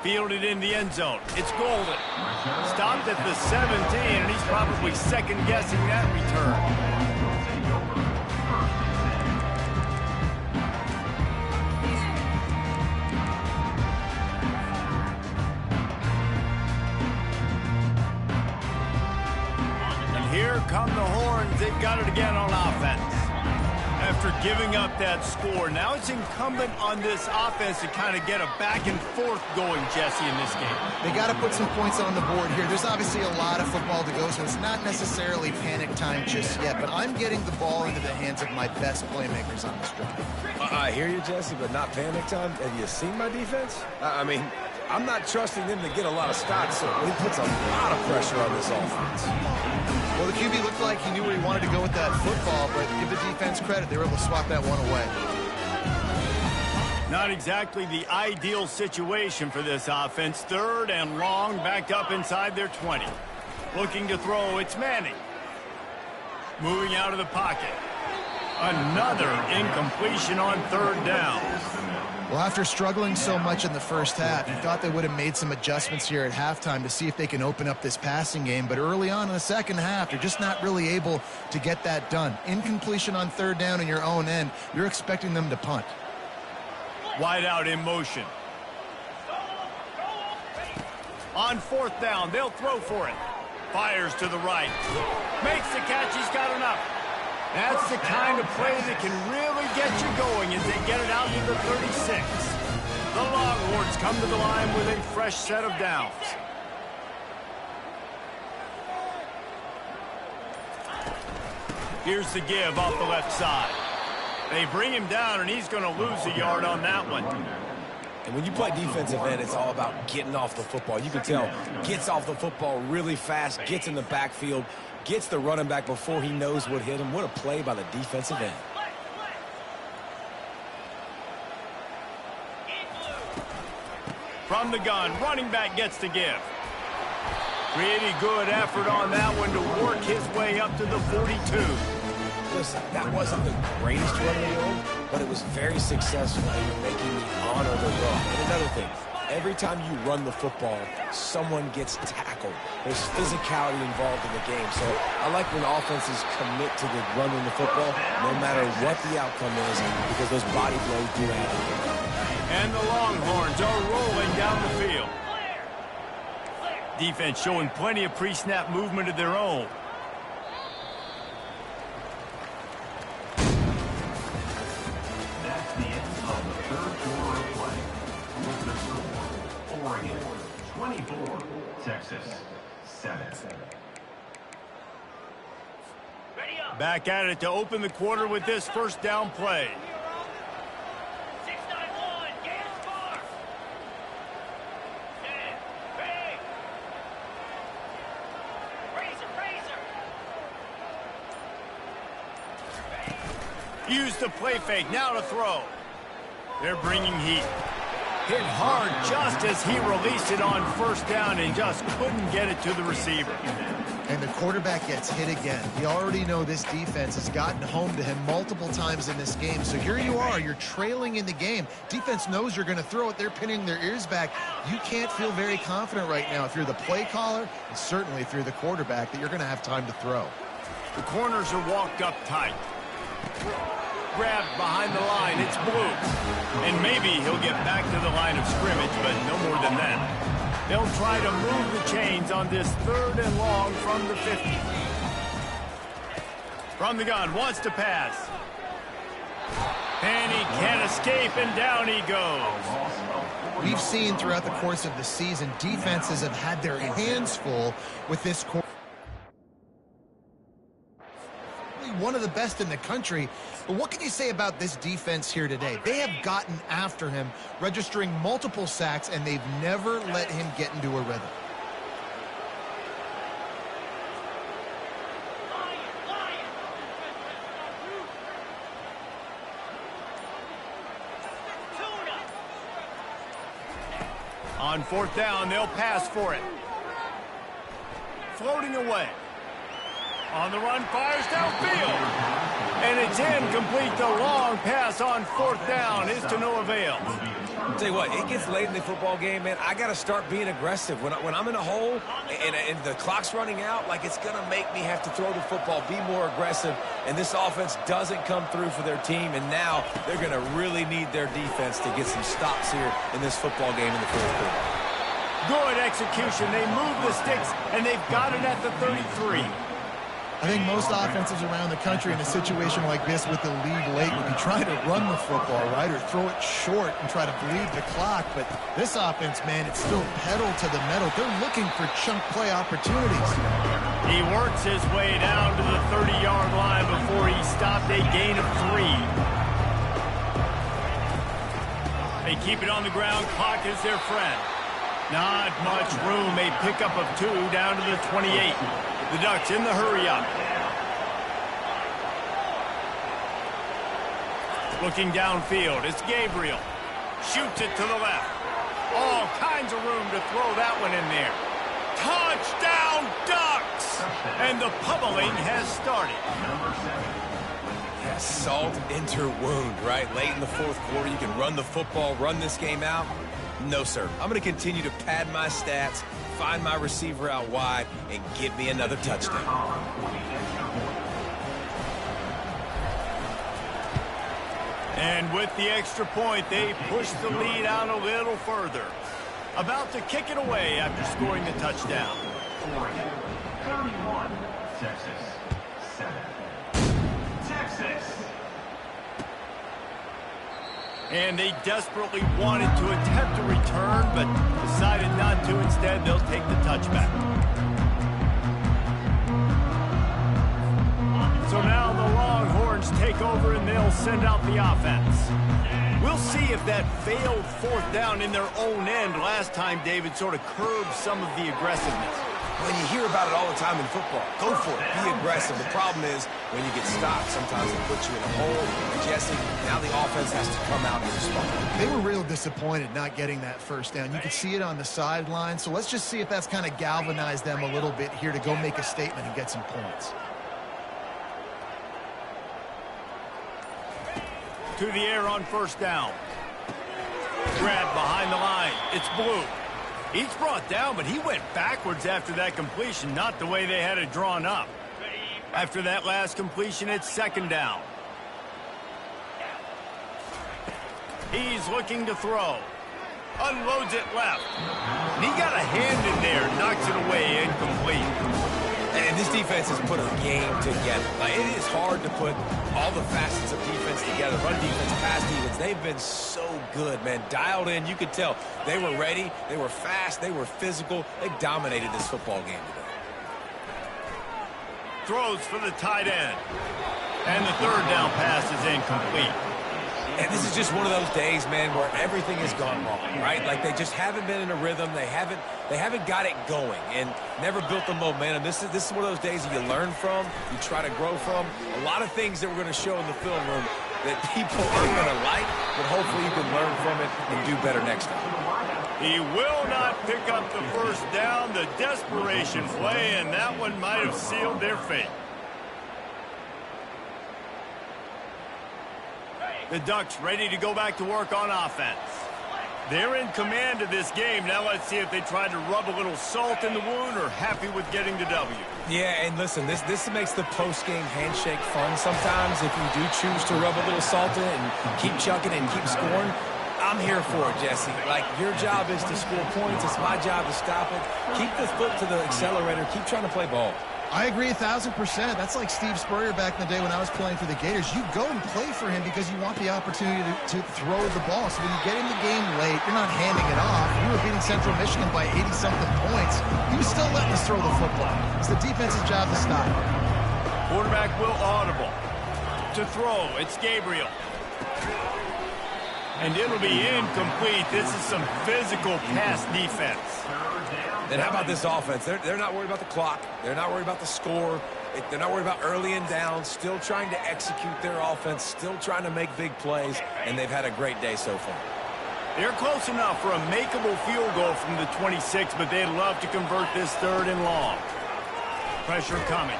Fielded in the end zone. It's Golden. Stopped at the 17, and he's probably second-guessing that return. Here come the horns. They've got it again on offense. After giving up that score, now it's incumbent on this offense to kind of get a back and forth going, Jesse, in this game. They got to put some points on the board here. There's obviously a lot of football to go, so it's not necessarily panic time just yet, but I'm getting the ball into the hands of my best playmakers on this drive. I hear you, Jesse, but not panic time. Have you seen my defense? I mean, I'm not trusting them to get a lot of stops, so it puts a lot of pressure on this offense. Well, the QB looked like he knew where he wanted to go with that football, but give the defense credit. They were able to swat that one away. Not exactly the ideal situation for this offense. Third and long, backed up inside their 20. Looking to throw, it's Manning. Moving out of the pocket. Another incompletion on third down. Well, after struggling so much in the first half, you thought they would have made some adjustments here at halftime to see if they can open up this passing game. But early on in the second half, they're just not really able to get that done. Incompletion on third down in your own end, you're expecting them to punt. Wide out in motion. On fourth down, they'll throw for it. Fires to the right. Makes the catch, he's got enough. That's the kind of play that can really get you going as they get it out to the 36. The Longhorns come to the line with a fresh set of downs. Here's the give off the left side. They bring him down, and he's going to lose a yard on that one. And when you play defensive end, it's all about getting off the football. You can tell, gets off the football really fast, gets in the backfield, gets the running back before he knows what hit him. What a play by the defensive end. From the gun, running back gets the give. Pretty good effort on that one to work his way up to the 42. Listen, that wasn't the greatest run in the world, but it was very successful in making me honor the run. And another thing, every time you run the football, someone gets tackled. There's physicality involved in the game. So I like when offenses commit to the running the football, no matter what the outcome is, because those body blows do happen. And the Longhorns are rolling down the field. Defense showing plenty of pre-snap movement of their own. That's the end of the third quarter of play. With the score, Oregon 24, Texas 7. Back at it to open the quarter with this first down play. Use the play fake, now to throw. They're bringing heat. Hit hard just as he released it on first down and just couldn't get it to the receiver. And the quarterback gets hit again. You already know this defense has gotten home to him multiple times in this game. So here you are, you're trailing in the game. Defense knows you're going to throw it. They're pinning their ears back. You can't feel very confident right now if you're the play caller, and certainly if you're the quarterback, that you're going to have time to throw. The corners are walked up tight. Grabbed behind the line, it's Blue. And maybe he'll get back to the line of scrimmage, but no more than that. They'll try to move the chains on this third and long from the 50. From the gun, wants to pass. And he can't escape, and down he goes. We've seen throughout the course of the season, defenses have had their hands full with this quarterback. One of the best in the country. But what can you say about this defense here today? They have gotten after him, registering multiple sacks, and they've never let him get into a rhythm. On fourth down, they'll pass for it. Floating away. On the run, fires downfield. And it's incomplete. The long pass on 4th down is to no avail. I'll tell you what, it gets late in the football game, man. I got to start being aggressive. When I'm in a hole and the clock's running out, like, it's going to make me have to throw the football, be more aggressive, and this offense doesn't come through for their team, and now they're going to really need their defense to get some stops here in this football game in the 4th quarter. Good execution. They move the sticks, and they've got it at the 33. I think most offenses around the country in a situation like this with the lead late would be trying to run the football, right, or throw it short and try to bleed the clock. But this offense, man, it's still pedal to the metal. They're looking for chunk play opportunities. He works his way down to the 30-yard line before he stopped a gain of 3. They keep it on the ground. Clock is their friend. Not much room. A pickup of 2 down to the 28. The Ducks in the hurry-up. Looking downfield, it's Gabriel. Shoots it to the left. All kinds of room to throw that one in there. Touchdown, Ducks! And the pummeling has started. Yeah, salt into wound, right? Late in the 4th quarter, you can run the football, run this game out. No, sir. I'm going to continue to pad my stats, find my receiver out wide, and give me another touchdown. And with the extra point, they push the lead out a little further. About to kick it away after scoring the touchdown. Oregon, 31. Texas, 7. Texas. And they desperately wanted to attempt a return, but decided not to. Instead, they'll take the touchback. So now the Longhorns take over, and they'll send out the offense. We'll see if that failed 4th down in their own end last time, David, sort of curbed some of the aggressiveness. When you hear about it all the time in football, go for it, be aggressive. The problem is when you get stopped, sometimes it puts you in a hole. And Jesse, now the offense has to come out and respond. They were real disappointed not getting that 1st down. You could see it on the sideline. So let's just see if that's kind of galvanized them a little bit here to go make a statement and get some points. To the air on 1st down. Grab behind the line. It's Blue. He's brought down, but he went backwards after that completion, not the way they had it drawn up. After that last completion, it's 2nd down. He's looking to throw. Unloads it left. And he got a hand in there, knocks it away, incomplete. And this defense has put a game together. Like, it is hard to put all the facets of defense together. Run defense, pass defense. They've been so good, man. Dialed in. You could tell they were ready. They were fast. They were physical. They dominated this football game today. Throws for the tight end. And the 3rd down pass is incomplete. And this is just one of those days, man, where everything has gone wrong, right? Like, they just haven't been in a rhythm. They haven't got it going and never built the momentum. This is one of those days that you learn from, you try to grow from. A lot of things that we're going to show in the film room that people aren't going to like, but hopefully you can learn from it and do better next time. He will not pick up the 1st down. The desperation play, and that one might have sealed their fate. The Ducks ready to go back to work on offense. They're in command of this game. Now let's see if they try to rub a little salt in the wound or happy with getting the W. Yeah, and listen, this makes the post-game handshake fun sometimes. If you do choose to rub a little salt in and keep chucking and keep scoring, I'm here for it, Jesse. Like, your job is to score points. It's my job to stop it. Keep the foot to the accelerator. Keep trying to play ball. I agree 1,000%. That's like Steve Spurrier back in the day when I was playing for the Gators. You go and play for him because you want the opportunity to throw the ball. So when you get in the game late, you're not handing it off. You were beating Central Michigan by 80-something points. He was still letting us throw the football. It's the defense's job to stop it. Quarterback will audible. To throw, it's Gabriel. And it'll be incomplete. This is some physical pass defense. Then how about this offense? They're not worried about the clock. They're not worried about the score. They're not worried about early and down. Still trying to execute their offense. Still trying to make big plays. And they've had a great day so far. They're close enough for a makeable field goal from the 26, but they'd love to convert this 3rd and long. Pressure coming.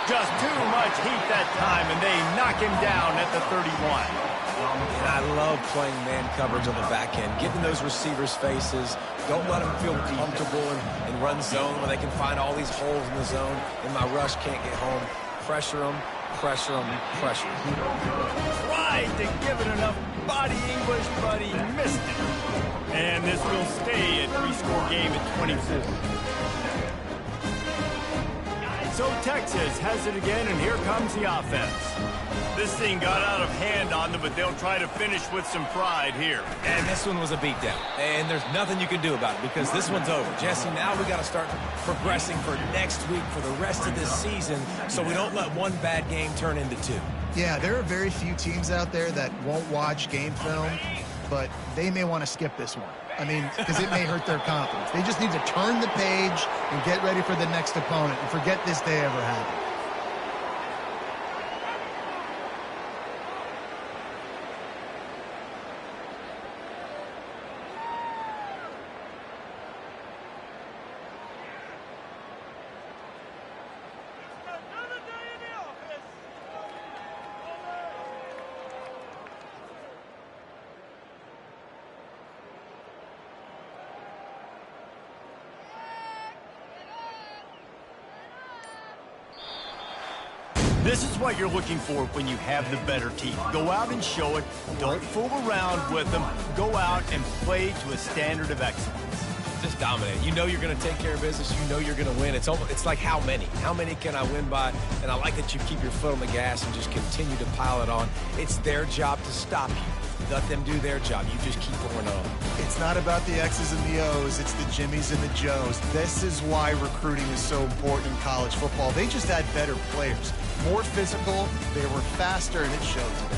Just too much heat that time, and they knock him down at the 31. And I love playing man coverage on the back end, getting those receivers' faces. Don't let them feel comfortable and run zone where they can find all these holes in the zone, and my rush can't get home. Pressure them, pressure them, pressure them. Tried to give it enough body English, but he missed it. And this will stay a three-score game at 24. So Texas has it again, and here comes the offense. This thing got out of hand on them, but they'll try to finish with some pride here. And this one was a beatdown. And there's nothing you can do about it because this one's over. Jesse, now we got to start progressing for next week for the rest of this season so we don't let one bad game turn into two. Yeah, there are very few teams out there that won't watch game film, but they may want to skip this one. I mean, because it may hurt their confidence. They just need to turn the page and get ready for the next opponent and forget this day ever happened. This is what you're looking for when you have the better team. Go out and show it. Don't fool around with them. Go out and play to a standard of excellence. Just dominate. You know you're going to take care of business. You know you're going to win. It's like how many? How many can I win by? And I like that you keep your foot on the gas and just continue to pile it on. It's their job to stop you. Let them do their job. You just keep going on. It's not about the X's and the O's. It's the Jimmies and the Joes. This is why recruiting is so important in college football. They just had better players. More physical, they were faster, and it showed today.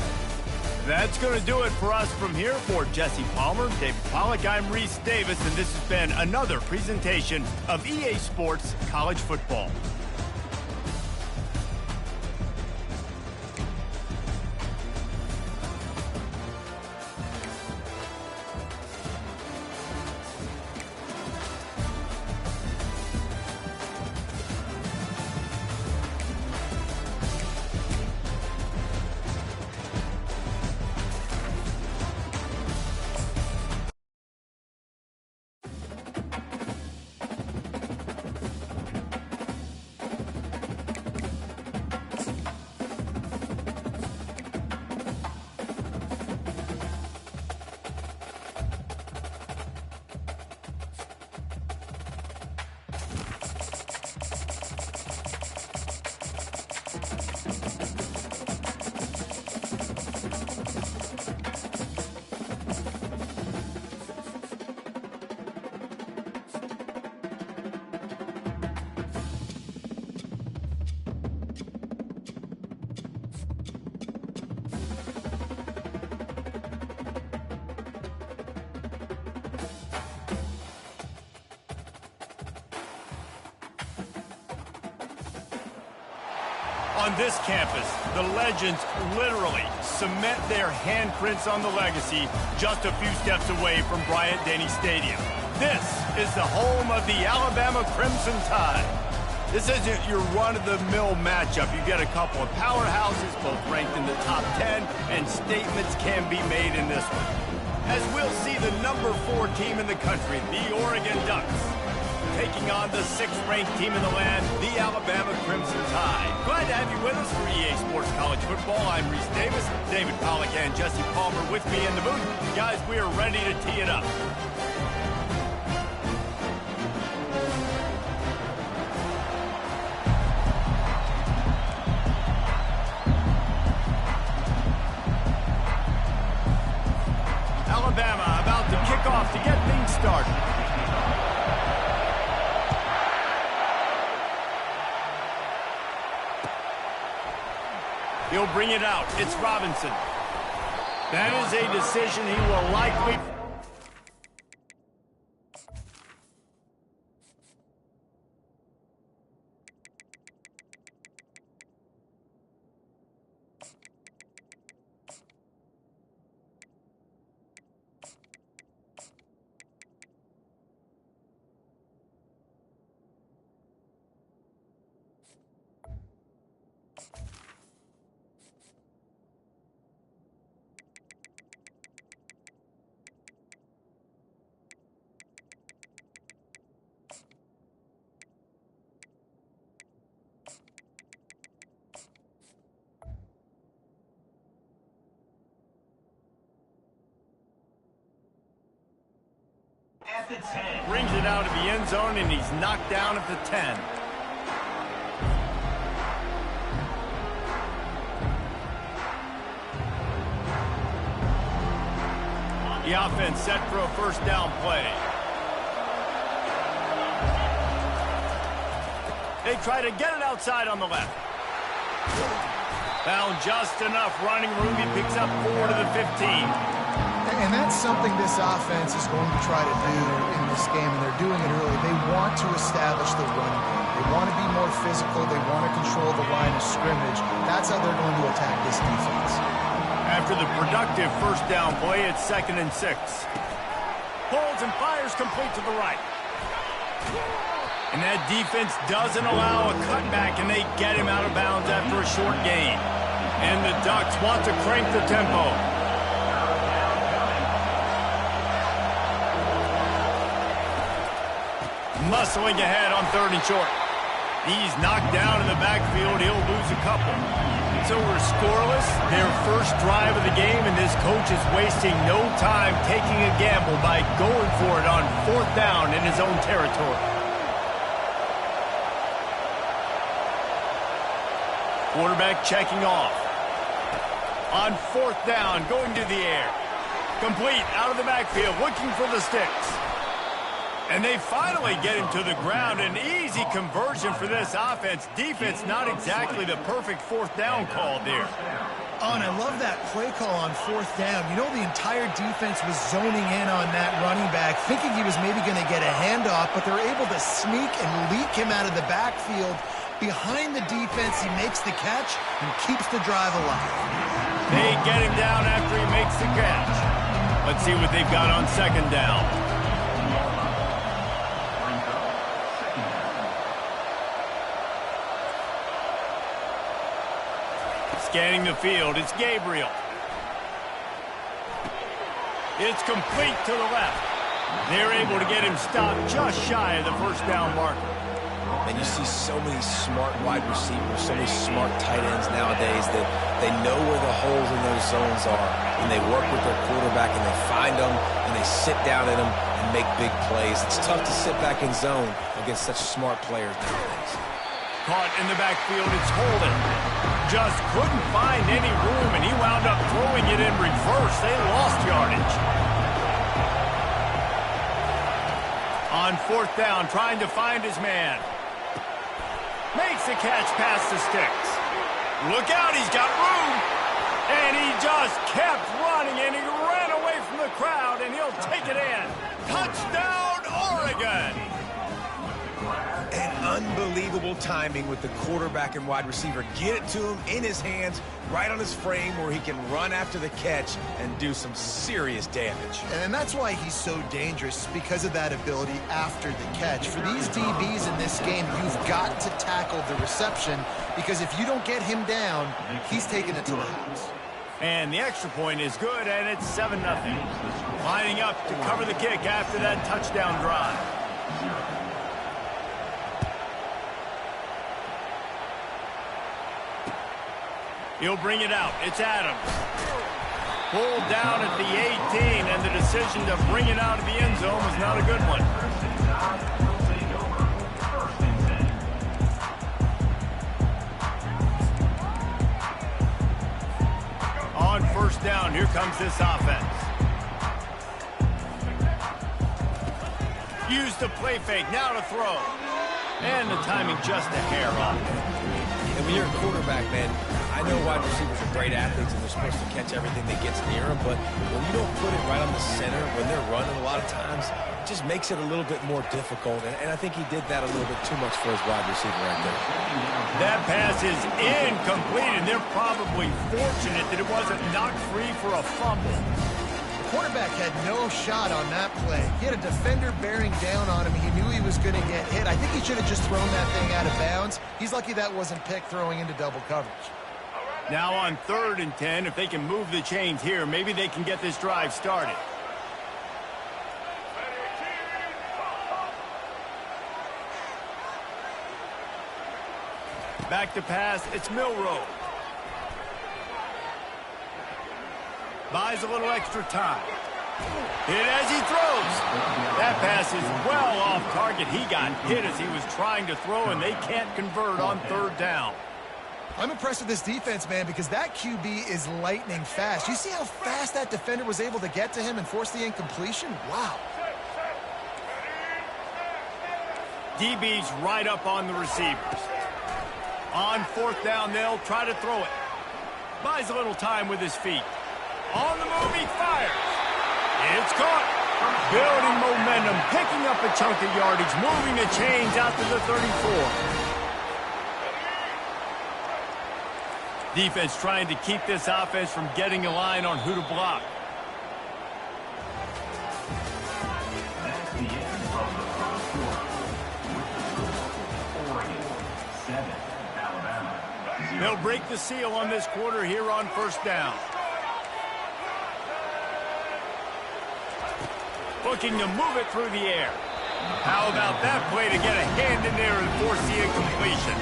That's going to do it for us from here. For Jesse Palmer, David Pollack, I'm Reese Davis, and this has been another presentation of EA Sports College Football. On this campus, the legends literally cement their handprints on the legacy just a few steps away from Bryant-Denny Stadium. This is the home of the Alabama Crimson Tide. This isn't your run-of-the-mill matchup. You get a couple of powerhouses, both ranked in the top 10, and statements can be made in this one. As we'll see the number 4 team in the country, the Oregon Ducks, taking on the 6th-ranked team in the land, the Alabama Crimson Tide. Glad to have you with us for EA Sports College Football. I'm Reese Davis, David Pollack and Jesse Palmer with me in the booth. Guys, we are ready to tee it up. Alabama about to kick off to get things started. He'll bring it out. It's Robinson. That is a decision he will likely... the 10. Brings it out of the end zone, and he's knocked down at the 10. The offense set for a first down play. They try to get it outside on the left. Found just enough running room. He picks up 4 to the 15. And that's something this offense is going to try to do in this game, and they're doing it early. They want to establish the run game. They want to be more physical. They want to control the line of scrimmage. That's how they're going to attack this defense. After the productive first down play, it's 2nd and 6. Pulls and fires complete to the right. And that defense doesn't allow a cutback, and they get him out of bounds after a short gain. And the Ducks want to crank the tempo. Muscling ahead on 3rd and short. He's knocked down in the backfield. He'll lose a couple. So we're scoreless, their first drive of the game, and this coach is wasting no time taking a gamble by going for it on 4th down in his own territory. Quarterback checking off. On 4th down, going to the air. Complete, out of the backfield, looking for the sticks. And they finally get him to the ground. An easy conversion for this offense. Defense, not exactly the perfect 4th down call there. Oh, and I love that play call on 4th down. You know, the entire defense was zoning in on that running back, thinking he was maybe going to get a handoff, but they're able to sneak and leak him out of the backfield. Behind the defense, he makes the catch and keeps the drive alive. They get him down after he makes the catch. Let's see what they've got on 2nd down. Scanning the field, it's Gabriel. It's complete to the left. They're able to get him stopped just shy of the first down marker. And you see so many smart wide receivers, so many smart tight ends nowadays that they know where the holes in those zones are, and they work with their quarterback, and they find them, and they sit down in them and make big plays. It's tough to sit back in zone against such smart players nowadays. Caught in the backfield, it's Holden. Just couldn't find any room, and he wound up throwing it in reverse. They lost yardage. On 4th down, trying to find his man. Makes the catch past the sticks. Look out, he's got room. And he just kept running, and he ran away from the crowd, and he'll take it in. Touchdown, Oregon! And unbelievable timing with the quarterback and wide receiver. Get it to him in his hands, right on his frame where he can run after the catch and do some serious damage. And that's why he's so dangerous, because of that ability after the catch. For these DBs in this game, you've got to tackle the reception, because if you don't get him down, he's taking it to the house. And the extra point is good, and it's 7-0. Lining up to cover the kick after that touchdown drive. He'll bring it out. It's Adams. Pulled down at the 18, and the decision to bring it out of the end zone was not a good one. On 1st down, here comes this offense. Use the play fake, now to throw. And the timing just a hair off. And when you're a quarterback, man, I know wide receivers are great athletes and they're supposed to catch everything that gets near them, but when you don't put it right on the center, when they're running a lot of times, it just makes it a little bit more difficult. And I think he did that a little bit too much for his wide receiver right there. That pass is incomplete, and they're probably fortunate that it wasn't knocked free for a fumble. The quarterback had no shot on that play. He had a defender bearing down on him. He knew he was going to get hit. I think he should have just thrown that thing out of bounds. He's lucky that wasn't picked throwing into double coverage. Now on 3rd and 10, if they can move the chains here, maybe they can get this drive started. Back to pass, it's Milroe. Buys a little extra time. Hit as he throws. That pass is well off target. He got hit as he was trying to throw, and they can't convert on third down. I'm impressed with this defense, man, because that QB is lightning fast. You see how fast that defender was able to get to him and force the incompletion? Wow. DB's right up on the receivers. On fourth down, they'll try to throw it. Buys a little time with his feet. On the move, he fires. It's caught. Building momentum, picking up a chunk of yardage, moving the chains out to the 34. Defense trying to keep this offense from getting a line on who to block. That's the end of the first quarter. Oregon 7, Alabama 0. They'll break the seal on this quarter here on first down. Looking to move it through the air. How about that play to get a hand in there and force the incompletion?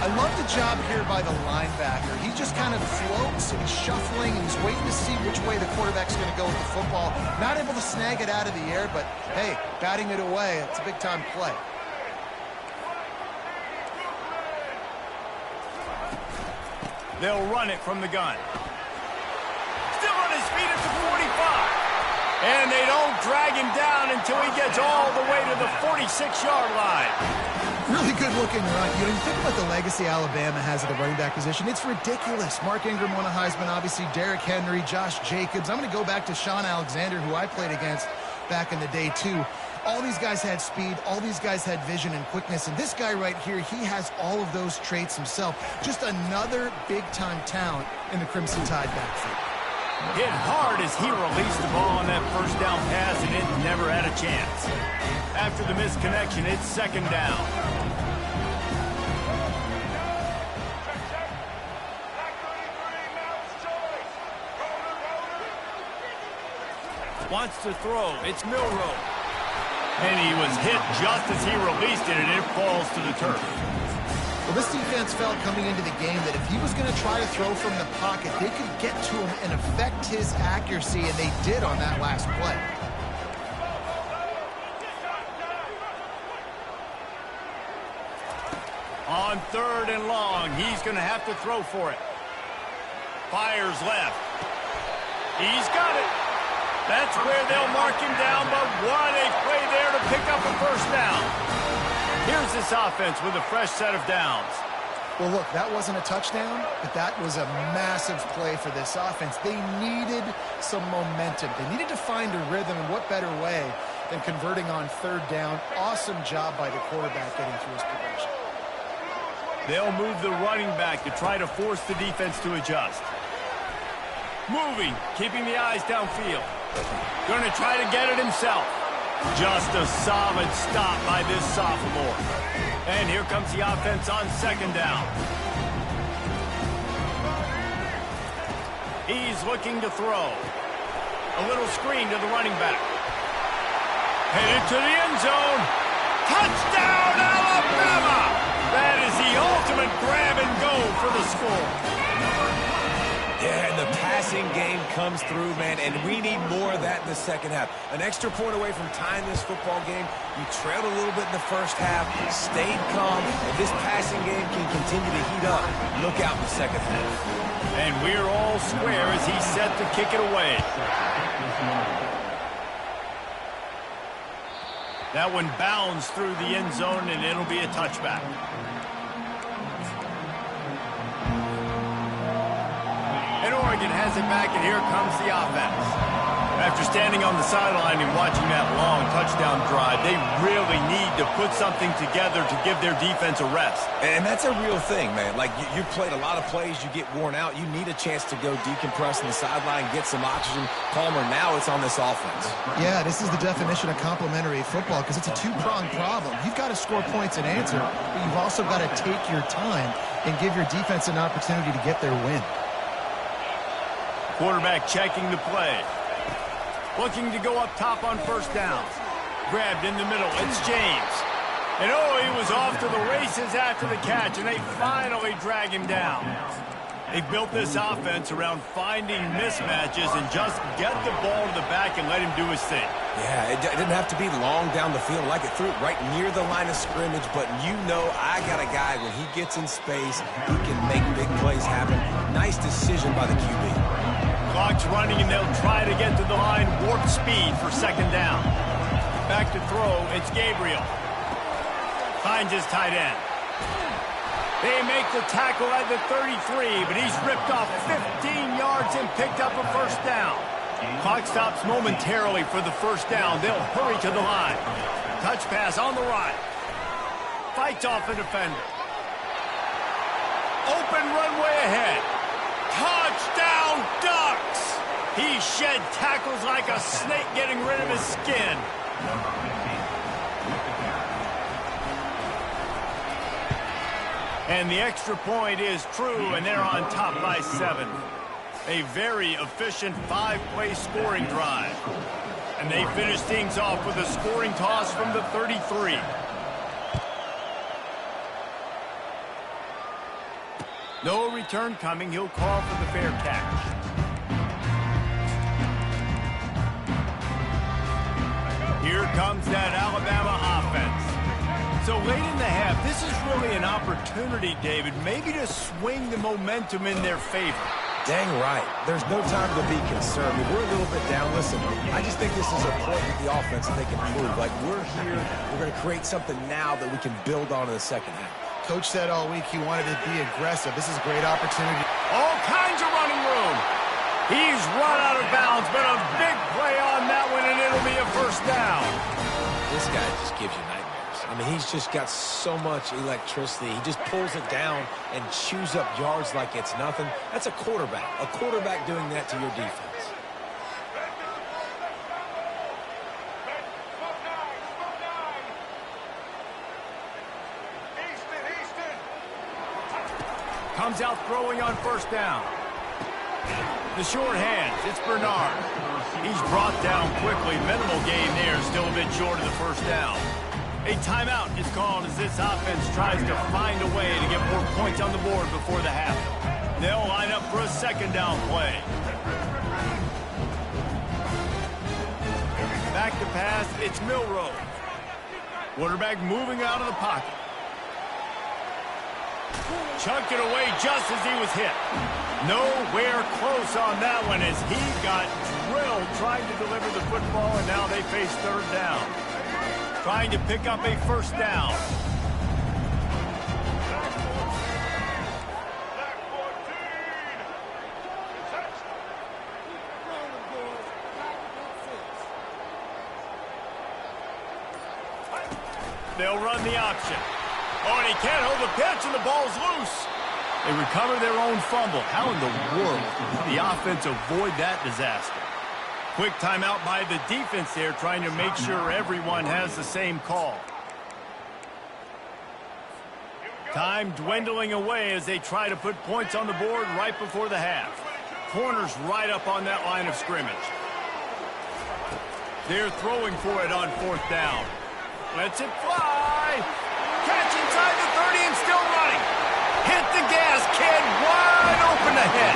I love the job here by the linebacker. He just kind of floats and he's shuffling and he's waiting to see which way the quarterback's going to go with the football. Not able to snag it out of the air, but hey, batting it away, it's a big-time play. They'll run it from the gun. Still on his feet at the 45. And they don't drag him down until he gets all the way to the 46-yard line. Really good-looking run. You know, you think about the legacy Alabama has at the running back position. It's ridiculous. Mark Ingram won a Heisman, obviously. Derrick Henry, Josh Jacobs. I'm going to go back to Sean Alexander, who I played against back in the day, too. All these guys had speed. All these guys had vision and quickness. And this guy right here, he has all of those traits himself. Just another big-time talent in the Crimson Tide backfield. Hit hard as he released the ball on that first down pass, and it never had a chance. After the misconnection, it's second down. Wants to throw. It's Milroe. And he was hit just as he released it, and it falls to the turf. Well, this defense felt coming into the game that if he was going to try to throw from the pocket, they could get to him and affect his accuracy, and they did on that last play. On third and long, he's going to have to throw for it. Fires left. He's got it. That's where they'll mark him down, but what a play there to pick up a first down. Here's this offense with a fresh set of downs. Well, look, that wasn't a touchdown, but that was a massive play for this offense. They needed some momentum. They needed to find a rhythm, and what better way than converting on third down. Awesome job by the quarterback getting through his progression. They'll move the running back to try to force the defense to adjust. Moving, keeping the eyes downfield. Going to try to get it himself. Just a solid stop by this sophomore. And here comes the offense on second down. He's looking to throw. A little screen to the running back. Headed to the end zone. Touchdown, Alabama! That is the ultimate grab and go for the score. Yeah, and the passing game comes through, man, and we need more of that in the second half. An extra point away from tying this football game. You trailed a little bit in the first half, stayed calm, and this passing game can continue to heat up. Look out in the second half. And we're all square as he's set to kick it away. That one bounds through the end zone, and it'll be a touchback. And Oregon has it back, and here comes the offense. After standing on the sideline and watching that long touchdown drive, they really need to put something together to give their defense a rest. And that's a real thing, man. Like, you played a lot of plays, you get worn out. You need a chance to go decompress on the sideline, get some oxygen. Palmer, now it's on this offense. Yeah, this is the definition of complementary football because it's a two-pronged problem. You've got to score points and answer, but you've also got to take your time and give your defense an opportunity to get their win. Quarterback checking the play. Looking to go up top on first down. Grabbed in the middle. It's James. And oh, he was off to the races after the catch, and they finally drag him down. They built this offense around finding mismatches and just get the ball to the back and let him do his thing. Yeah, it didn't have to be long down the field. Like it threw it right near the line of scrimmage, but you know I got a guy, when he gets in space, he can make big plays happen. Nice decision by the QB. Clock's running, and they'll try to get to the line, warp speed for second down. Back to throw, it's Gabriel. Finds his tight end. They make the tackle at the 33, but he's ripped off 15 yards and picked up a first down. Clock stops momentarily for the first down. They'll hurry to the line. Touch pass on the right. Fights off a defender. Open runway ahead. Touchdown, Ducks! He shed tackles like a snake getting rid of his skin. Number 15 with the carry. And the extra point is true, and they're on top by 7. A very efficient 5-play scoring drive. And they finish things off with a scoring toss from the 33. No return coming. He'll call for the fair catch. Here comes that Alabama offense. So late in the half, this is really an opportunity, David, maybe to swing the momentum in their favor. Dang right. There's no time to be concerned. I mean, we're a little bit down. Listen, I just think this is a point with the offense that they can prove. Like, we're here, we're going to create something now that we can build on in the second half. Coach said all week he wanted to be aggressive. This is a great opportunity. All kinds of running room. He's run out of bounds, but a big play on that one, and it'll be a first down. This guy just gives you nightmares. I mean, he's just got so much electricity. He just pulls it down and chews up yards like it's nothing. That's a quarterback. A quarterback doing that to your defense. Comes out throwing on first down. The short hands, it's Bernard. He's brought down quickly. Minimal gain there, still a bit short of the first down. A timeout is called as this offense tries to find a way to get more points on the board before the half. They'll line up for a second down play. Back to pass, it's Milroe. Quarterback moving out of the pocket. Chunked it away just as he was hit. Nowhere close on that one as he got drilled trying to deliver the football, and now they face third down. Trying to pick up a first down. They'll run the option. Oh, and he can't hold the pitch, and the ball's loose. They recover their own fumble. How in the world did the offense avoid that disaster? Quick timeout by the defense there, trying to make sure everyone has the same call. Time dwindling away as they try to put points on the board right before the half. Corners right up on that line of scrimmage. They're throwing for it on fourth down. Lets it fly. Catch inside the 30 and still running. Hit the gas, kid. Wide open ahead.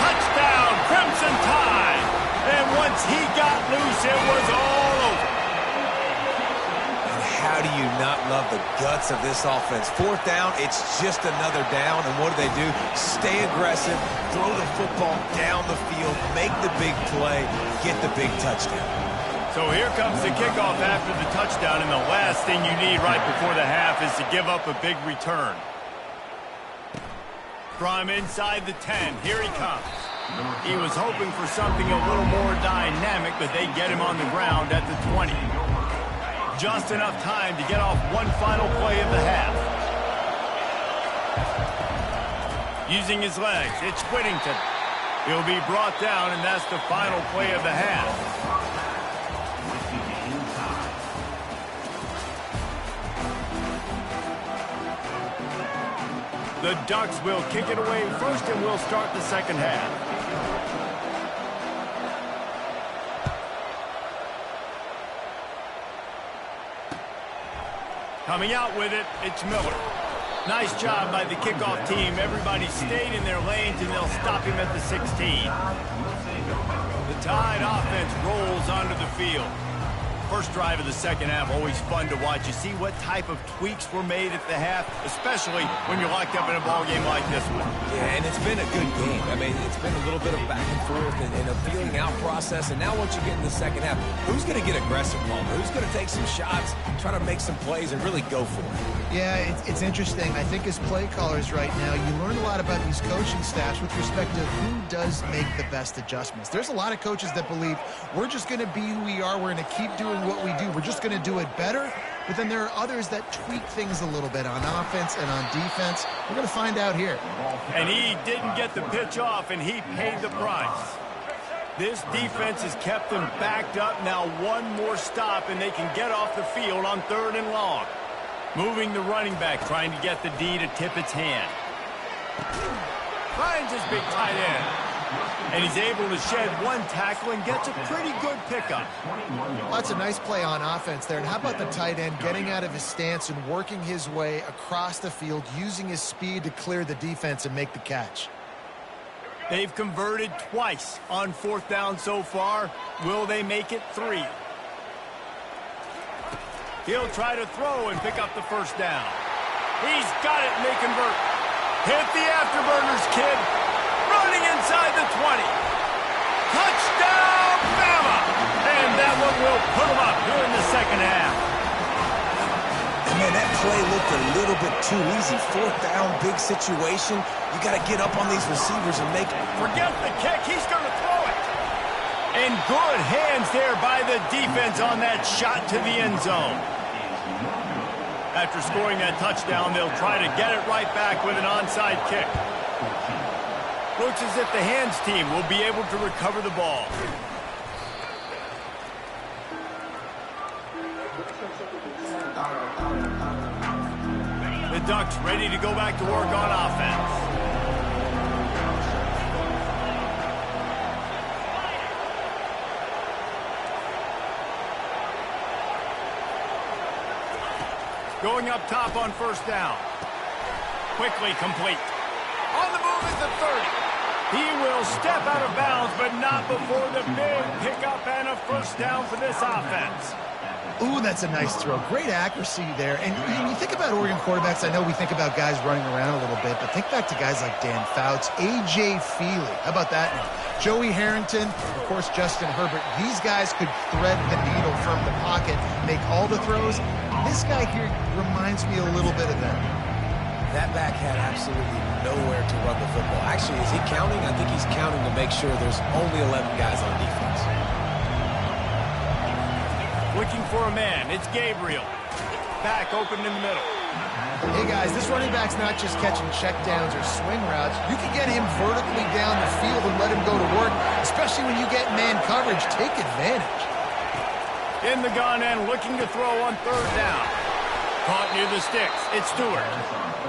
Touchdown, Crimson Tide. And once he got loose, it was all over. And how do you not love the guts of this offense? Fourth down, it's just another down. And what do? Stay aggressive, throw the football down the field, make the big play, get the big touchdown. So here comes the kickoff after the touchdown, and the last thing you need right before the half is to give up a big return. From inside the 10, here he comes. He was hoping for something a little more dynamic, but they get him on the ground at the 20. Just enough time to get off one final play of the half. Using his legs, it's Whittington. He'll be brought down, and that's the final play of the half. The Ducks will kick it away first, and we'll start the second half. Coming out with it, it's Miller. Nice job by the kickoff team. Everybody stayed in their lanes, and they'll stop him at the 16. The Tide offense rolls onto the field. First drive of the second half, always fun to watch. You see what type of tweaks were made at the half, especially when you're locked up in a ball game like this one. Yeah, and it's been a good game. I mean, it's been a little bit of back and forth and a feeling out process. And now once you get in the second half, who's going to get aggressive, Palmer? Who's going to take some shots, try to make some plays, and really go for it? Yeah, it's interesting. I think as play callers right now, you learn a lot about these coaching staffs with respect to who does make the best adjustments. There's a lot of coaches that believe we're just going to be who we are. We're going to keep doing what we do. We're just going to do it better. But then there are others that tweak things a little bit on offense and on defense. We're going to find out here. And he didn't get the pitch off, and he paid the price. This defense has kept them backed up. Now one more stop, and they can get off the field on 3rd and long. Moving the running back, trying to get the D to tip its hand. Finds his big tight end. And he's able to shed one tackle and gets a pretty good pickup. That's a nice play on offense there. And how about the tight end getting out of his stance and working his way across the field, using his speed to clear the defense and make the catch? They've converted twice on 4th down so far. Will they make it 3? He'll try to throw and pick up the first down. He's got it, and they convert. Hit the afterburners, kid. Running inside the 20. Touchdown, Bama! And that one will put them up here in the second half. Man, that play looked a little bit too easy. 4th down, big situation. You got to get up on these receivers and make... Forget the kick. He's going to throw it. And good hands there by the defense on that shot to the end zone. After scoring that touchdown, they'll try to get it right back with an onside kick. Looks as if the hands team will be able to recover the ball. The Ducks ready to go back to work on offense. Going up top on 1st down. Quickly complete. On the move is the 30. He will step out of bounds, but not before the big pickup and a 1st down for this offense. Ooh, that's a nice throw. Great accuracy there. And when you think about Oregon quarterbacks, I know we think about guys running around a little bit, but think back to guys like Dan Fouts, A.J. Feely. How about that name? Joey Harrington, of course, Justin Herbert. These guys could thread the needle from the pocket, make all the throws. This guy here reminds me a little bit of that. That back had absolutely nowhere to run the football. Actually, is he counting? I think he's counting to make sure there's only 11 guys on defense. Looking for a man. It's Gabriel. Back open in the middle. Hey, guys, this running back's not just catching checkdowns or swing routes. You can get him vertically down the field and let him go to work, especially when you get man coverage. Take advantage. In the gun and looking to throw on 3rd down. Caught near the sticks. It's Stewart.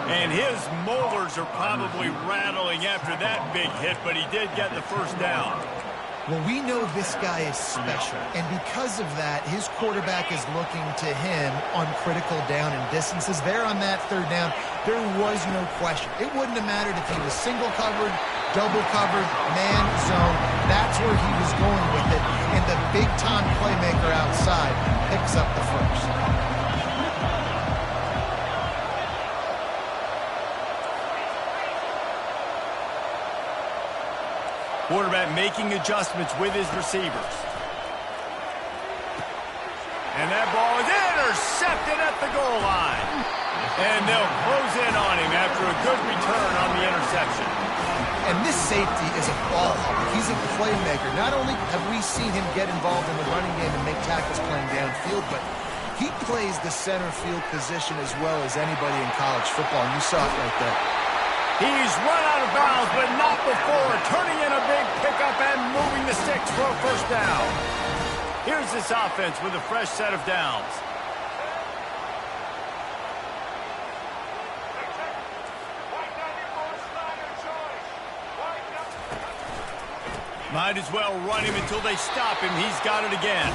And his molars are probably rattling after that big hit, but he did get the 1st down. Well, we know this guy is special, and because of that, his quarterback is looking to him on critical down and distances. There on that 3rd down, there was no question. It wouldn't have mattered if he was single covered, double covered, man zone. That's where he was going with it, and the big-time playmaker outside picks up the 1st. Quarterback making adjustments with his receivers. And that ball is intercepted at the goal line. And they'll close in on him after a good return on the interception. And this safety is a ball hawk. He's a playmaker. Not only have we seen him get involved in the running game and make tackles playing downfield, but he plays the center field position as well as anybody in college football. And you saw it right there. He's run out of bounds, but not before turning in a big pickup and moving the sticks for a 1st down. Here's this offense with a fresh set of downs. Might as well run him until they stop him. He's got it again.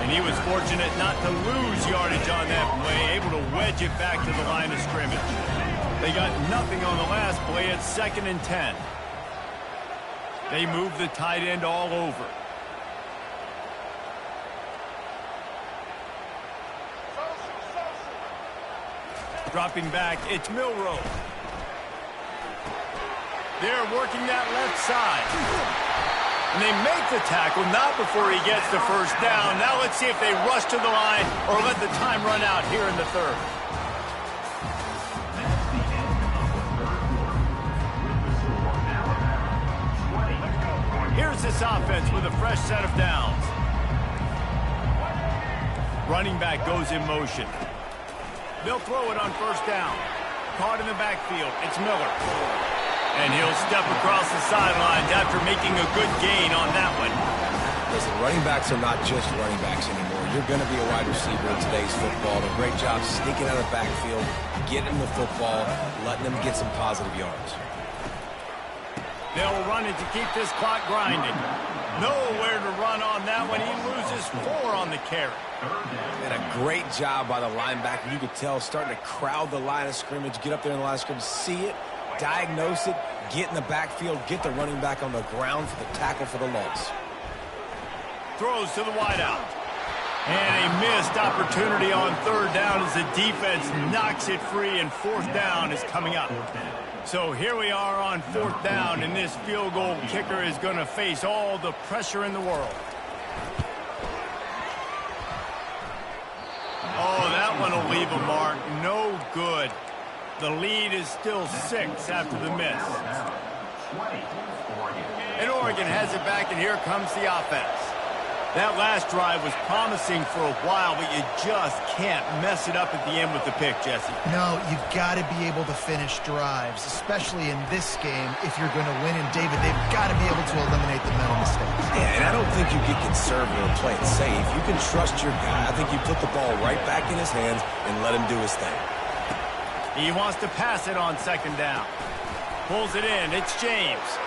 And he was fortunate not to lose yardage on that play, able to wedge it back to the line of scrimmage. They got nothing on the last play. It's 2nd and 10. They move the tight end all over. Dropping back, it's Milrow. They're working that left side. And they make the tackle, not before he gets the first down. Now let's see if they rush to the line or let the time run out here in the 3rd. That's the end of the 3rd quarter. With the score now at 20. Here's this offense with a fresh set of downs. Running back goes in motion. They'll throw it on 1st down. Caught in the backfield. It's Miller. And he'll step across the sidelines after making a good gain on that one. Listen, running backs are not just running backs anymore. You're going to be a wide receiver in today's football. A great job sneaking out of the backfield, getting the football, letting them get some positive yards. They'll run it to keep this clock grinding. Nowhere to run on that one. He loses 4 on the carry. And a great job by the linebacker. You could tell starting to crowd the line of scrimmage, get up there in the line of scrimmage, see it, diagnose it, get in the backfield, get the running back on the ground for the tackle for the loss. Throws to the wideout. And a missed opportunity on 3rd down as the defense knocks it free, and 4th down is coming up. So here we are on 4th down, and this field goal kicker is going to face all the pressure in the world. Oh, that one will leave a mark. No good. The lead is still 6 after the miss. And Oregon has it back, and here comes the offense. That last drive was promising for a while, but you just can't mess it up at the end with the pick, Jesse. No, you've got to be able to finish drives, especially in this game if you're going to win. And, David, they've got to be able to eliminate the mental mistakes. Yeah, and I don't think you get conservative or play it safe. You can trust your guy. I think you put the ball right back in his hands and let him do his thing. He wants to pass it on 2nd down. Pulls it in. It's James.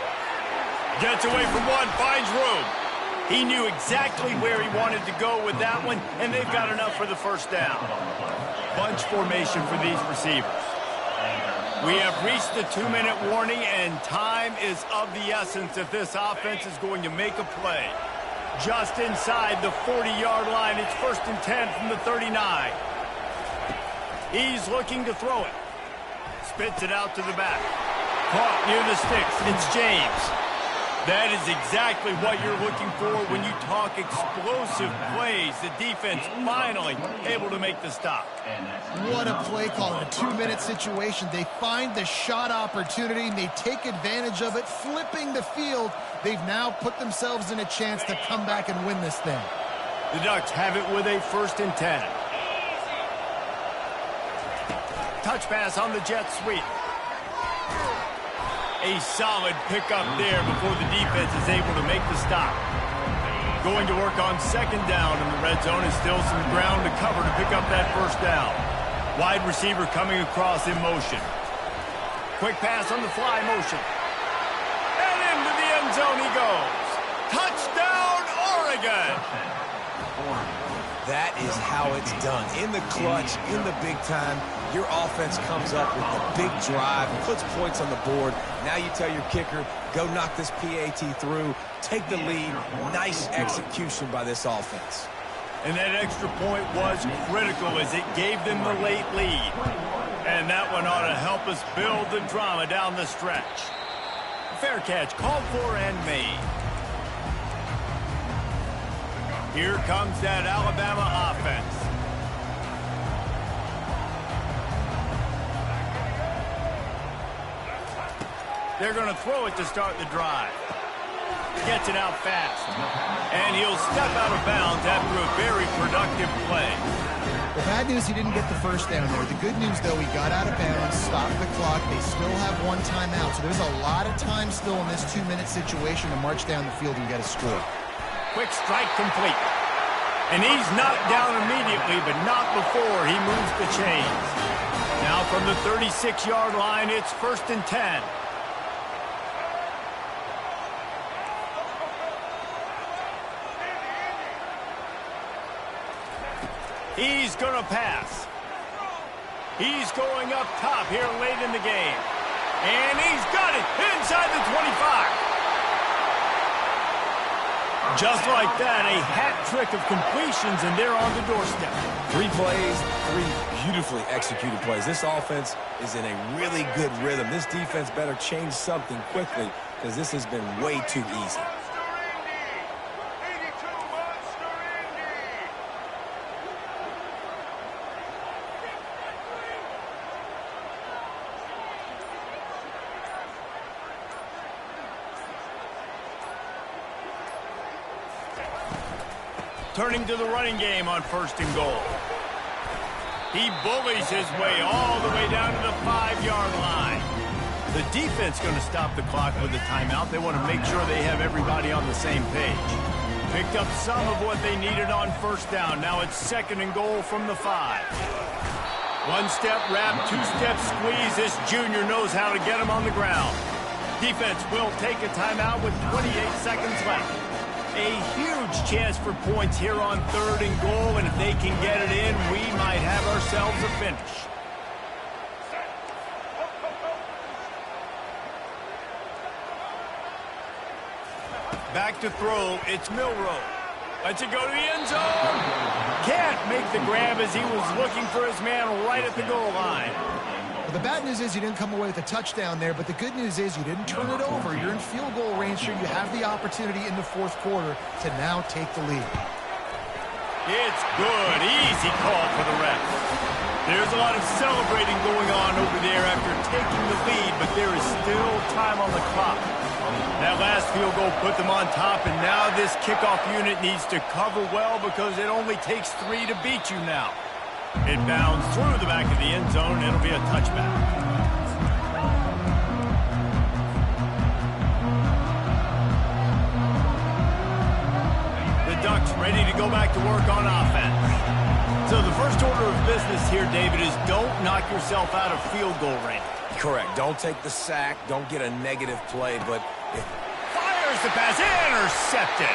Gets away from one, finds room. He knew exactly where he wanted to go with that one, and they've got enough for the 1st down. Bunch formation for these receivers. We have reached the 2-minute warning, and time is of the essence if this offense is going to make a play. Just inside the 40-yard line, it's 1st and 10 from the 39. He's looking to throw it. Spits it out to the back. Caught near the sticks. It's James. That is exactly what you're looking for when you talk explosive plays. The defense finally able to make the stop. What a play call in a 2-minute situation. They find the shot opportunity, and they take advantage of it, flipping the field. They've now put themselves in a chance to come back and win this thing. The Ducks have it with a 1st and 10. Touch pass on the jet sweep. A solid pickup there before the defense is able to make the stop. Going to work on 2nd down, and the red zone is still some ground to cover to pick up that 1st down. Wide receiver coming across in motion. Quick pass on the fly motion. And into the end zone he goes. Touchdown, Oregon! That is how it's done. In the clutch, in the big time, your offense comes up with the big drive, puts points on the board. Now you tell your kicker, go knock this PAT through, take the lead. Nice execution by this offense. And that extra point was critical as it gave them the late lead. And that one ought to help us build the drama down the stretch. Fair catch, called for and made. Here comes that Alabama offense. They're going to throw it to start the drive. Gets it out fast. And he'll step out of bounds after a very productive play. The bad news, he didn't get the 1st down there. The good news, though, he got out of bounds, stopped the clock. They still have 1 timeout. So there's a lot of time still in this 2-minute situation to march down the field and get a score. Quick strike complete. And he's knocked down immediately, but not before he moves the chains. Now from the 36-yard line, it's 1st and 10. He's going to pass. He's going up top here late in the game. And he's got it inside the 25. Just like that, a hat trick of completions, and they're on the doorstep. 3 plays, 3 beautifully executed plays. This offense is in a really good rhythm. This defense better change something quickly because this has been way too easy. Turning to the running game on 1st and goal. He bullies his way all the way down to the 5-yard line. The defense going to stop the clock with a timeout. They want to make sure they have everybody on the same page. Picked up some of what they needed on 1st down. Now it's 2nd and goal from the 5. 1-step wrap, 2-step squeeze. This junior knows how to get him on the ground. Defense will take a timeout with 28 seconds left. A huge chance for points here on 3rd and goal, and if they can get it in, we might have ourselves a finish. Back to throw, it's Milroe. Lets it go to the end zone. Can't make the grab as he was looking for his man right at the goal line. The bad news is you didn't come away with a touchdown there, but the good news is you didn't turn it over. You're in field goal range here. You have the opportunity in the 4th quarter to now take the lead. It's good. Easy call for the ref. There's a lot of celebrating going on over there after taking the lead, but there is still time on the clock. That last field goal put them on top, and now this kickoff unit needs to cover well because it only takes 3 to beat you now. It bounds through the back of the end zone, and it'll be a touchback. The Ducks ready to go back to work on offense. So the first order of business here, David, is don't knock yourself out of field goal range. Correct. Don't take the sack. Don't get a negative play, but... Fires the pass, intercepted.